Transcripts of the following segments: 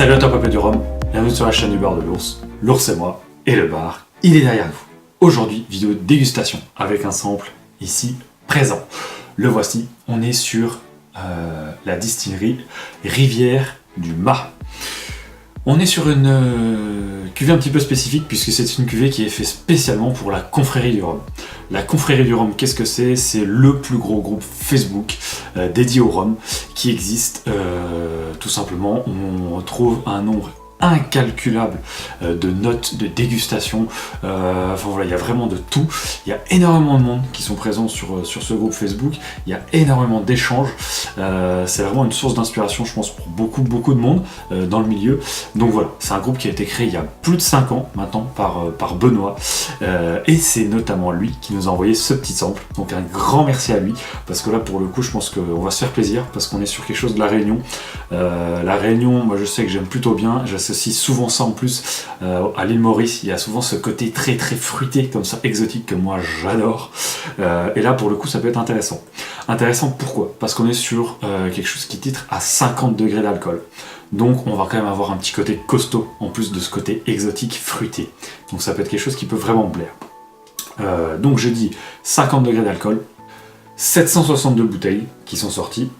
Salut à toi peuple du Rhum, bienvenue sur la chaîne du bar de l'ours. L'ours c'est moi, et le bar, il est derrière nous. Aujourd'hui, vidéo de dégustation, avec un sample ici présent. Le voici, on est sur la distillerie Rivière du Mât. On est sur une cuvée un petit peu spécifique, puisque c'est une cuvée qui est faite spécialement pour la confrérie du Rhum. La confrérie du Rhum, qu'est-ce que c'est? C'est le plus gros groupe Facebook dédié au rhum qui existe. Tout simplement, on retrouve un nombre incalculable de notes de dégustation. Enfin voilà, il y a vraiment de tout. Il y a énormément de monde qui sont présents sur ce groupe Facebook. Il y a énormément d'échanges. C'est vraiment une source d'inspiration, je pense, pour beaucoup de monde dans le milieu. Donc voilà, c'est un groupe qui a été créé il y a plus de 5 ans maintenant par Benoît. Et c'est notamment lui qui nous a envoyé ce petit sample. Donc un grand merci à lui, parce que là pour le coup je pense qu'on va se faire plaisir, parce qu'on est sur quelque chose de la Réunion. La Réunion, moi je sais que j'aime plutôt bien. J'associe souvent ça en plus à l'île Maurice. Il y a souvent ce côté très fruité comme ça, exotique, que moi j'adore. Et là pour le coup ça peut être intéressant. Intéressant pourquoi? Parce qu'on est sur quelque chose qui titre à 50 degrés d'alcool. Donc on va quand même avoir un petit côté costaud en plus de ce côté exotique fruité. Donc ça peut être quelque chose qui peut vraiment me plaire. Donc je dis 50 degrés d'alcool, 762 bouteilles qui sont sorties.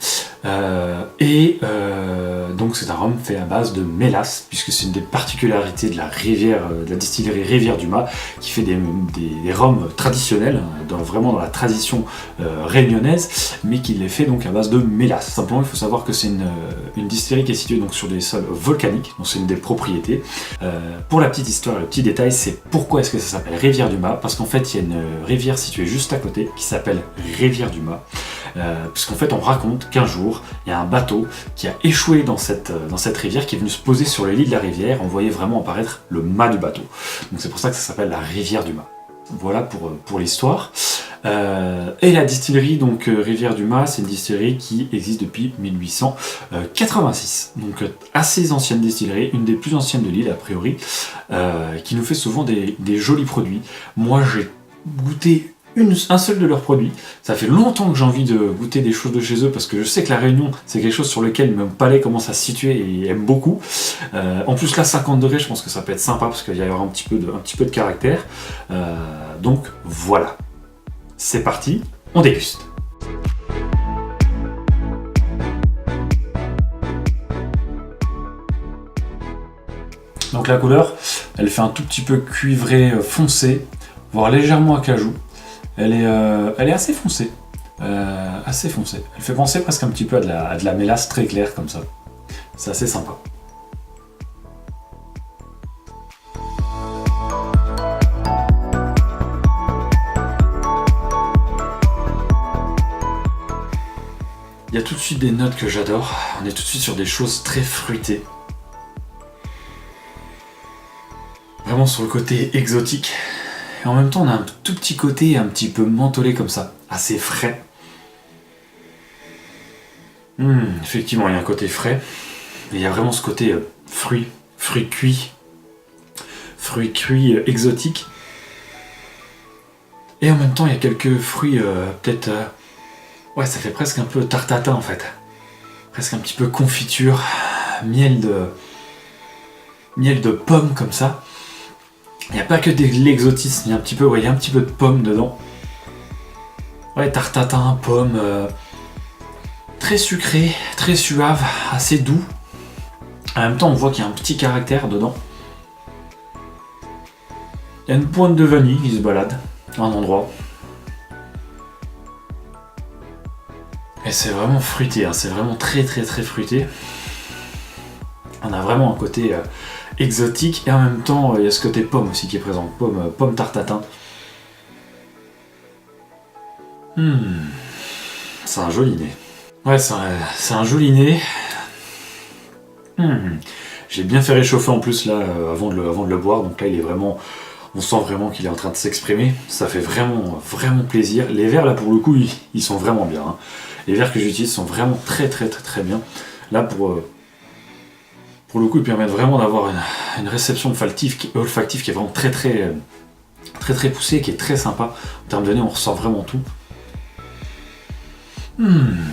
Donc c'est un rhum fait à base de mélasse, puisque c'est une des particularités de la rivière, de la distillerie Rivière du Mât, qui fait des rhums traditionnels, vraiment dans la tradition réunionnaise, mais qui les fait donc à base de mélasse. Simplement, il faut savoir que c'est une distillerie qui est située donc sur des sols volcaniques, donc c'est une des propriétés. Pour la petite histoire, le petit détail, c'est pourquoi est-ce que ça s'appelle Rivière du Mât? Parce qu'en fait, il y a une rivière située juste à côté qui s'appelle Rivière du Mât. Puisqu'en fait on raconte qu'un jour il y a un bateau qui a échoué dans cette rivière, qui est venu se poser sur le lit de la rivière. On voyait vraiment apparaître le mât du bateau, donc c'est pour ça que ça s'appelle la Rivière du Mât. Voilà pour l'histoire. Et la distillerie donc Rivière du Mât, c'est une distillerie qui existe depuis 1886, donc assez ancienne distillerie, une des plus anciennes de l'île a priori, qui nous fait souvent des jolis produits. Moi j'ai goûté un seul de leurs produits. Ça fait longtemps que j'ai envie de goûter des choses de chez eux, parce que je sais que la Réunion c'est quelque chose sur lequel mon palais commence à se situer et aime beaucoup. En plus là 50 degrés, je pense que ça peut être sympa, parce qu'il y aura un petit peu de caractère. Donc voilà, c'est parti, on déguste. Donc la couleur, elle fait un tout petit peu cuivré foncé, voire légèrement acajou. Elle est assez foncée, assez foncée. Elle fait penser presque un petit peu à de la mélasse très claire comme ça. C'est assez sympa. Il y a tout de suite des notes que j'adore. On est tout de suite sur des choses très fruitées. Vraiment sur le côté exotique. Et en même temps, on a un tout petit côté un petit peu mentholé comme ça, assez frais. Effectivement, il y a un côté frais. Et il y a vraiment ce côté fruits cuits exotiques. Et en même temps, il y a quelques fruits peut-être... ouais, ça fait presque un peu tarte tatin en fait. Presque un petit peu confiture, miel de pomme comme ça. Il n'y a pas que de l'exotisme, il y a un petit peu de pomme dedans. Ouais, tarte tatin, pomme, très sucré, très suave, assez doux. En même temps, on voit qu'il y a un petit caractère dedans. Il y a une pointe de vanille qui se balade à un endroit. Et c'est vraiment fruité, hein, c'est vraiment très fruité. On a vraiment un côté exotique, et en même temps il y a ce côté pomme aussi qui est présent, pomme tarte tatin. C'est un joli nez. Ouais, c'est un joli nez. J'ai bien fait réchauffer en plus là avant de le boire, donc là il est vraiment, on sent vraiment qu'il est en train de s'exprimer. Ça fait vraiment plaisir. Les verres là pour le coup ils sont vraiment bien, hein. Les verres que j'utilise sont vraiment très bien. Là pour le coup ils permettent vraiment d'avoir une réception olfactive qui est vraiment très poussée, qui est très sympa. En termes de nez on ressent vraiment tout.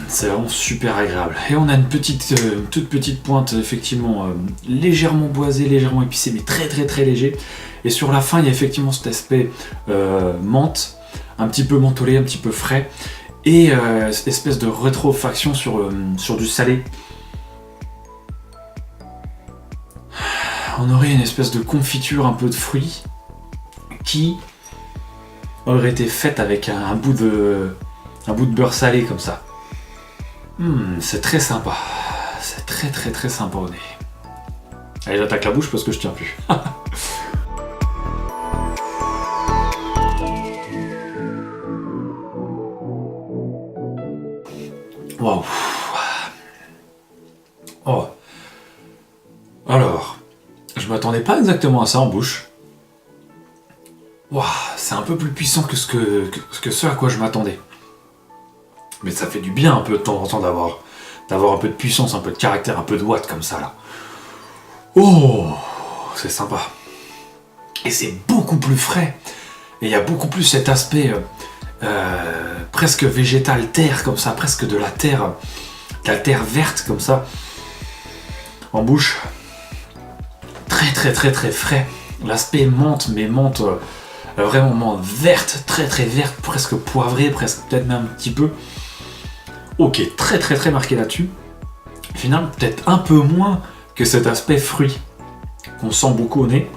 C'est vraiment super agréable. Et on a une toute petite pointe, effectivement, légèrement boisée, légèrement épicée, mais très très très léger. Et sur la fin, il y a effectivement cet aspect menthe, un petit peu mentholé, un petit peu frais, et cette espèce de rétrofaction sur du salé. On aurait une espèce de confiture, un peu de fruits, qui aurait été faite avec un bout de beurre salé comme ça. C'est très sympa. C'est très très très sympa au nez. Allez, j'attaque la bouche parce que je tiens plus. Waouh. Oh. Alors, je m'attendais pas exactement à ça en bouche. Waouh, c'est un peu plus puissant que ce à quoi je m'attendais. Mais ça fait du bien un peu de temps en temps d'avoir un peu de puissance, un peu de caractère, un peu de watts comme ça là. Oh, c'est sympa. Et c'est beaucoup plus frais. Et il y a beaucoup plus cet aspect presque végétal, terre comme ça, presque de la terre verte comme ça. En bouche. Très très très très frais. L'aspect menthe, mais menthe vraiment menthe verte, très très verte, presque poivrée, presque peut-être même un petit peu. Ok, très très très marqué là-dessus. Finalement, peut-être un peu moins que cet aspect fruit qu'on sent beaucoup au nez.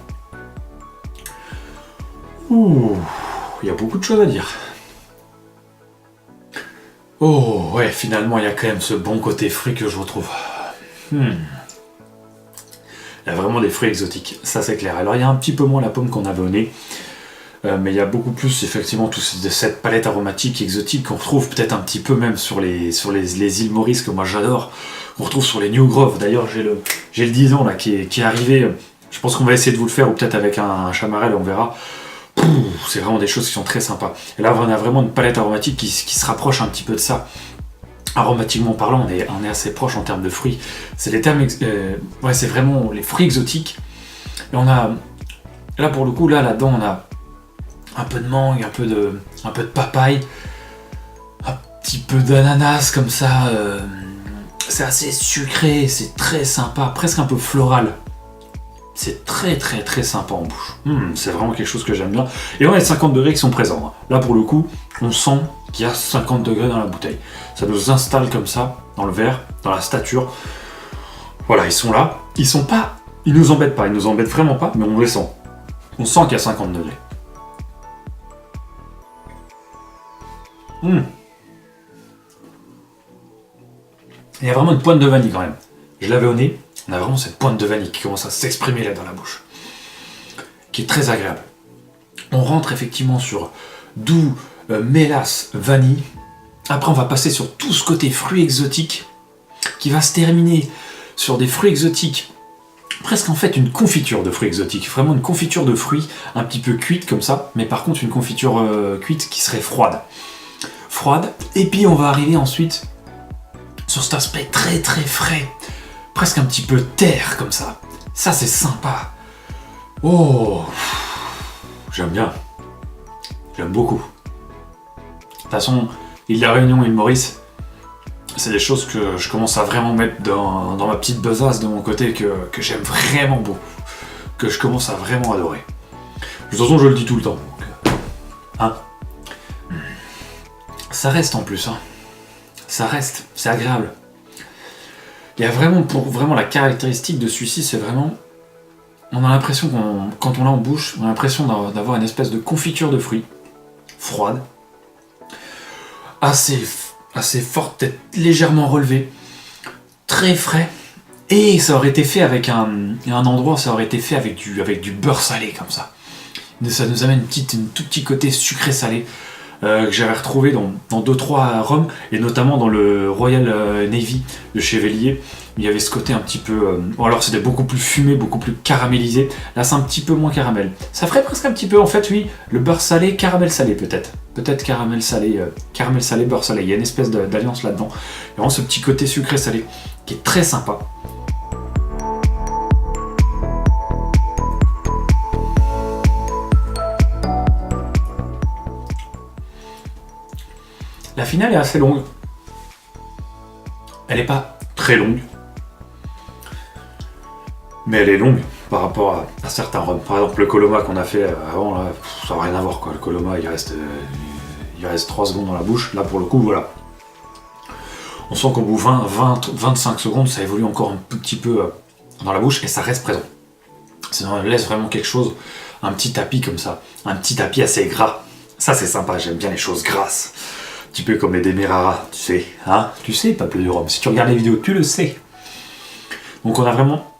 Ouh, il y a beaucoup de choses à dire. Oh ouais, finalement, il y a quand même ce bon côté fruit que je retrouve. Il y a vraiment des fruits exotiques, ça c'est clair. Alors il y a un petit peu moins la pomme qu'on avait au nez. Mais il y a beaucoup plus effectivement cette palette aromatique exotique qu'on retrouve peut-être un petit peu même sur les îles Maurice que moi j'adore, qu'on retrouve sur les New Grove. D'ailleurs j'ai le 10 ans là qui est arrivé, je pense qu'on va essayer de vous le faire ou peut-être avec un chamarel, on verra. C'est vraiment des choses qui sont très sympas. Et là on a vraiment une palette aromatique qui se rapproche un petit peu de ça. Aromatiquement parlant, on est assez proche en termes de fruits. C'est les termes, c'est vraiment les fruits exotiques. Et on a, là pour le coup, là-dedans on a un peu de mangue, un peu de papaye, un petit peu d'ananas comme ça. C'est assez sucré, c'est très sympa, presque un peu floral. C'est très très très sympa en bouche. C'est vraiment quelque chose que j'aime bien. Et on a les 50 degrés qui sont présents. Là pour le coup, on sent qu'il y a 50 degrés dans la bouteille. Ça nous installe comme ça, dans le verre, dans la stature. Voilà, ils sont là. Ils nous embêtent pas, ils nous embêtent vraiment pas, mais on les sent. On sent qu'il y a 50 degrés. Il y a vraiment une pointe de vanille quand même. Je l'avais au nez, on a vraiment cette pointe de vanille qui commence à s'exprimer là dans la bouche. Qui est très agréable. On rentre effectivement sur doux, mélasse, vanille. Après on va passer sur tout ce côté fruits exotiques qui va se terminer sur des fruits exotiques. Presque en fait une confiture de fruits exotiques. Vraiment une confiture de fruits un petit peu cuite comme ça. Mais par contre une confiture cuite qui serait froide. Et puis on va arriver ensuite sur cet aspect très très frais, presque un petit peu terre comme ça. Ça c'est sympa. Oh, j'aime bien. J'aime beaucoup. De toute façon, île de la Réunion et île Maurice, c'est des choses que je commence à vraiment mettre dans ma petite besace de mon côté que j'aime vraiment beaucoup. Que je commence à vraiment adorer. De toute façon, je le dis tout le temps. Donc, ça reste en plus, hein. Ça reste, c'est agréable. Il y a vraiment la caractéristique de celui-ci, c'est vraiment, on a l'impression quand on l'a en bouche, on a l'impression d'avoir une espèce de confiture de fruits, froide, assez forte, peut-être légèrement relevée, très frais, et ça aurait été fait avec un endroit, ça aurait été fait avec du beurre salé comme ça. Ça nous amène un tout petit côté sucré-salé. Que j'avais retrouvé dans 2-3 rums, et notamment dans le Royal Navy de chez Vélier. Il y avait ce côté un petit peu... alors c'était beaucoup plus fumé, beaucoup plus caramélisé. Là c'est un petit peu moins caramel. Ça ferait presque un petit peu, en fait, oui, le beurre salé, caramel salé peut-être. Peut-être caramel salé, beurre salé. Il y a une espèce d'alliance là-dedans. Il y a vraiment ce petit côté sucré-salé qui est très sympa. La finale est assez longue. Elle n'est pas très longue, mais elle est longue par rapport à certains rums. Par exemple, le Coloma qu'on a fait avant, là, ça n'a rien à voir, quoi. Le Coloma, il reste 3 secondes dans la bouche. Là, pour le coup, voilà. On sent qu'au bout de 25 secondes, ça évolue encore un petit peu dans la bouche et ça reste présent. Ça laisse vraiment quelque chose, un petit tapis comme ça, un petit tapis assez gras. Ça, c'est sympa, j'aime bien les choses grasses. Un petit peu comme les Demerara, tu sais, hein? Tu sais, Peuple du Rhum, si tu regardes les vidéos, tu le sais. Donc on a vraiment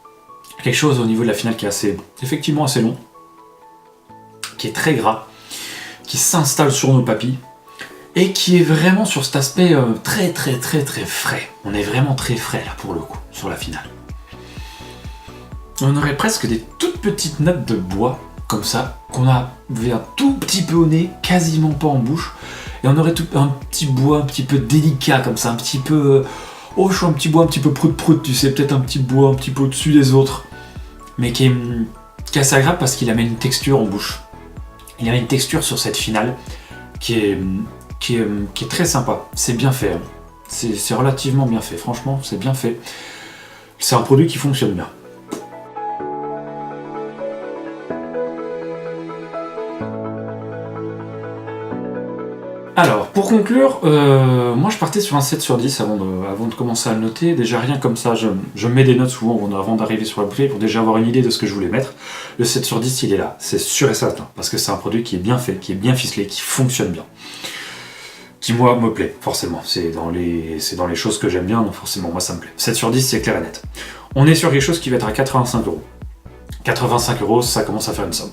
quelque chose au niveau de la finale qui est effectivement assez long, qui est très gras, qui s'installe sur nos papilles, et qui est vraiment sur cet aspect très frais. On est vraiment très frais là pour le coup, sur la finale. On aurait presque des toutes petites notes de bois, comme ça, qu'on avait un tout petit peu au nez, quasiment pas en bouche, et on aurait un petit bois un petit peu délicat, comme ça, un petit peu... oh, je suis un petit bois un petit peu prout-prout, tu sais, peut-être un petit bois un petit peu au-dessus des autres, mais qui est assez agréable parce qu'il amène une texture en bouche. Il y a une texture sur cette finale qui est très sympa. C'est bien fait. Hein. C'est relativement bien fait. Franchement, c'est bien fait. C'est un produit qui fonctionne bien. Alors, pour conclure, moi je partais sur un 7 sur 10 avant de commencer à le noter. Déjà rien comme ça, je mets des notes souvent avant d'arriver sur la bouteille pour déjà avoir une idée de ce que je voulais mettre. Le 7 sur 10, il est là, c'est sûr et certain, parce que c'est un produit qui est bien fait, qui est bien ficelé, qui fonctionne bien. Qui moi me plaît, forcément. C'est dans les choses que j'aime bien, donc forcément moi ça me plaît. 7 sur 10, c'est clair et net. On est sur quelque chose qui va être à 85 €. 85 €, ça commence à faire une somme.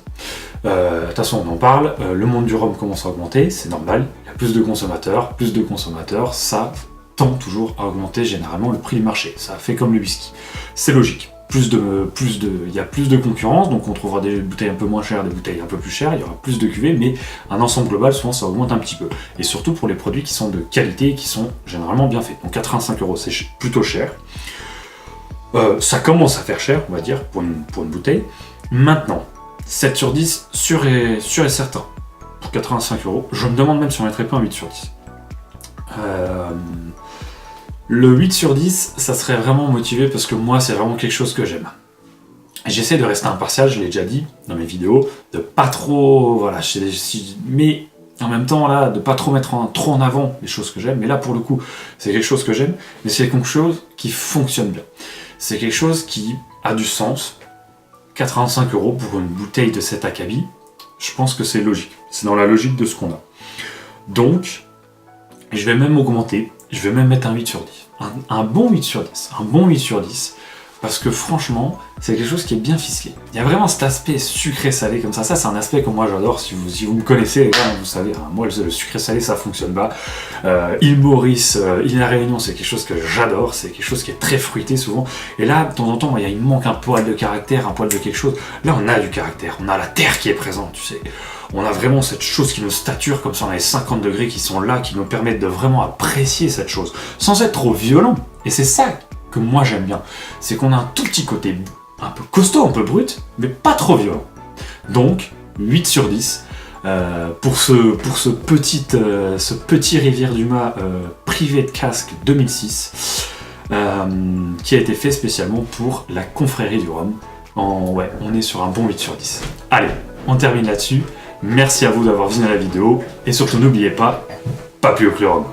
De toute façon, on en parle, le monde du rhum commence à augmenter, c'est normal, il y a plus de consommateurs, ça tend toujours à augmenter généralement le prix du marché, ça fait comme le whisky, c'est logique. Il y a plus de concurrence, donc on trouvera des bouteilles un peu moins chères, des bouteilles un peu plus chères, il y aura plus de cuvées, mais un ensemble global, souvent ça augmente un petit peu. Et surtout pour les produits qui sont de qualité et qui sont généralement bien faits. Donc 85 €, c'est plutôt cher. Ça commence à faire cher, on va dire, pour une bouteille. Maintenant, 7 sur 10, sûr et certain. Pour 85 €, je me demande même si on mettrait pas un 8 sur 10. Le 8 sur 10, ça serait vraiment motivé parce que moi, c'est vraiment quelque chose que j'aime. J'essaie de rester impartial, je l'ai déjà dit dans mes vidéos, de pas trop... Voilà, mais en même temps, là, de pas trop mettre trop en avant les choses que j'aime. Mais là, pour le coup, c'est quelque chose que j'aime, mais c'est quelque chose qui fonctionne bien. C'est quelque chose qui a du sens. 85 € pour une bouteille de cet acabit, je pense que c'est logique. C'est dans la logique de ce qu'on a. Donc, je vais même augmenter, je vais même mettre un 8 sur 10. Un bon 8 sur 10. Un bon 8 sur 10. Parce que franchement, c'est quelque chose qui est bien ficelé. Il y a vraiment cet aspect sucré-salé comme ça. Ça, c'est un aspect que moi j'adore. Si vous me connaissez, les gars, vous savez, hein, moi le sucré-salé, ça fonctionne pas. Île Maurice, Île La Réunion, c'est quelque chose que j'adore. C'est quelque chose qui est très fruité souvent. Et là, de temps en temps, il manque un poil de caractère, un poil de quelque chose. Là, on a du caractère. On a la terre qui est présente, tu sais. On a vraiment cette chose qui nous stature comme ça, on a les 50 degrés qui sont là, qui nous permettent de vraiment apprécier cette chose, sans être trop violent. Et c'est ça que moi j'aime bien, c'est qu'on a un tout petit côté un peu costaud, un peu brut, mais pas trop violent. Donc, 8 sur 10, pour ce petit Rivière du Mât privé de casque 2006, qui a été fait spécialement pour la confrérie du rhum. Ouais, on est sur un bon 8 sur 10. Allez, on termine là-dessus. Merci à vous d'avoir visionné la vidéo, et surtout n'oubliez pas, pas plus haut que le rhum.